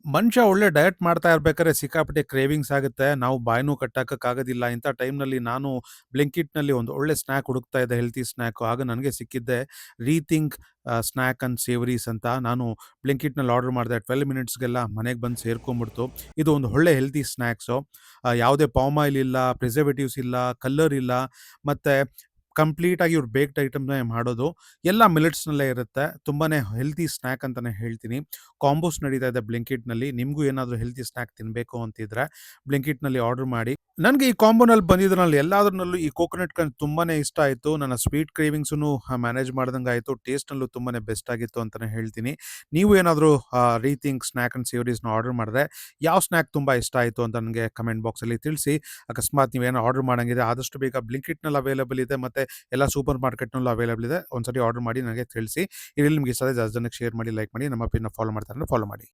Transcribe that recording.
ಮನುಷ್ಯ ಒಳ್ಳೆ ಡಯಟ್ ಮಾಡ್ತಾ ಇರ್ಬೇಕಾದ್ರೆ ಸಿಕ್ಕಾಪಟ್ಟೆ ಕ್ರೇವಿಂಗ್ಸ್ ಆಗುತ್ತೆ. ನಾವು ಬಾಯಿನೂ ಕಟ್ಟಾಕಕ್ಕಾಗೋದಿಲ್ಲ. ಇಂಥ ಟೈಮ್‌ನಲ್ಲಿ ನಾನು ಬ್ಲಿಂಕಿಟ್‌ನಲ್ಲಿ ಒಂದು ಒಳ್ಳೆ ಸ್ನ್ಯಾಕ್ ಹುಡುಕ್ತಾ ಇದ್ದೆ, ಹೆಲ್ತಿ ಸ್ನ್ಯಾಕು. ಆಗ ನನಗೆ ಸಿಕ್ಕಿದ್ದೆ ರೀಥಿಂಕ್ ಸ್ನ್ಯಾಕ್ ಅಂಡ್ ಸೇವರೀಸ್ ಅಂತ. ನಾನು ಬ್ಲಿಂಕಿಟ್‌ನಲ್ಲಿ ಆರ್ಡರ್ ಮಾಡಿದೆ. 12 ಮಿನಿಟ್ಸ್‌ಗೆಲ್ಲ ಮನೆಗೆ ಬಂದು ಸೇರ್ಕೊಂಡ್ಬಿಡ್ತು. ಇದು ಒಂದು ಒಳ್ಳೆ ಹೆಲ್ತಿ ಸ್ನ್ಯಾಕ್ಸು. ಯಾವುದೇ ಪಾಮ್ ಆಯಿಲ್ ಇಲ್ಲ, ಪ್ರಿಸರ್ವೇಟಿವ್ಸ್ ಇಲ್ಲ, ಕಲರ್ ಇಲ್ಲ, ಮತ್ತೆ ಕಂಪ್ಲೀಟಾಗಿ ಇವ್ರು ಬೇಕ್ಡ್ ಐಟಮ್‌ನೇ ಮಾಡೋದು. ಎಲ್ಲ ಮಿಲೆಟ್ಸ್‌ನಲ್ಲೇ ಇರುತ್ತೆ. ತುಂಬಾನೇ ಹೆಲ್ತಿ ಸ್ನ್ಯಾಕ್ ಅಂತಾನೆ ಹೇಳ್ತೀನಿ. ಕಾಂಬೋಸ್ ನಡೀತಾ ಇದೆ ಬ್ಲಿಂಕಿಟ್‌ನಲ್ಲಿ. ನಿಮಗೂ ಏನಾದರೂ ಹೆಲ್ತಿ ಸ್ನ್ಯಾಕ್ ತಿನ್ನಬೇಕು ಅಂತಿದ್ರೆ ಬ್ಲಿಂಕಿಟ್‌ನಲ್ಲಿ ಆರ್ಡರ್ ಮಾಡಿ. ನನಗೆ ಈ ಕಾಂಬೋನಲ್ಲಿ ಬಂದಿದ್ರಲ್ಲಿ ಎಲ್ಲಾದ್ರಲ್ಲೂ ಈ ಕೋಕೋನಟ್ ಕನ್ ತುಂಬಾನೇ ಇಷ್ಟ ಆಯಿತು. ನನ್ನ ಸ್ವೀಟ್ ಕ್ರೇವಿಂಗ್ಸನ್ನು ಮ್ಯಾನೇಜ್ ಮಾಡ್ದಂಗೆ ಆಯಿತು. ಟೇಸ್ಟ್‌ನಲ್ಲೂ ತುಂಬಾನೇ ಬೆಸ್ಟ್ ಆಗಿತ್ತು ಅಂತಾನೆ ಹೇಳ್ತೀನಿ. ನೀವು ಏನಾದರೂ ರೀಥಿಂಕ್ ಸ್ನ್ಯಾಕ್ ಅಂಡ್ ಸೇವರೀಸ್‌ನ ಆರ್ಡರ್ ಮಾಡಿದ್ರೆ ಯಾವ ಸ್ನ್ಯಾಕ್ ತುಂಬ ಇಷ್ಟ ಆಯಿತು ಅಂತ ನನಗೆ ಕಮೆಂಟ್ ಬಾಕ್ಸಲ್ಲಿ ತಿಳಿಸಿ. ಅಕಸ್ಮಾತ್ ನೀವೇನೋ ಆರ್ಡರ್ ಮಾಡಂಗಿದೆ ಆದಷ್ಟು ಬೇಗ ಬ್ಲಿಂಕಿಟ್‌ನಲ್ಲಿ ಅವೈಲೇಬಲ್ ಇದೆ, ಮತ್ತು ಎಲ್ಲ ಸೂಪರ್ ಮಾರ್ಕೆಟ್‌ನಲ್ಲೂ ಅವೈಲೇಬಲ್ ಇದೆ. ಒಂದ್ಸರಿ ಆರ್ಡರ್ ಮಾಡಿ ನನಗೆ ತಿಳಿಸಿ. ಈ ರೀಲ್ ನಿಮ್ಗೆ ಇಷ್ಟ ಆದರೆ ಜಾಸ್ತಿ ಜನಕ್ಕೆ ಶೇರ್ ಮಾಡಿ, ಲೈಕ್ ಮಾಡಿ. ನಮ್ಮ ಪೇಜ್‌ನ ಫಾಲೋ ಮಾಡ್ತಾ ಇದ್ರೆ ಫಾಲೋ ಮಾಡಿ.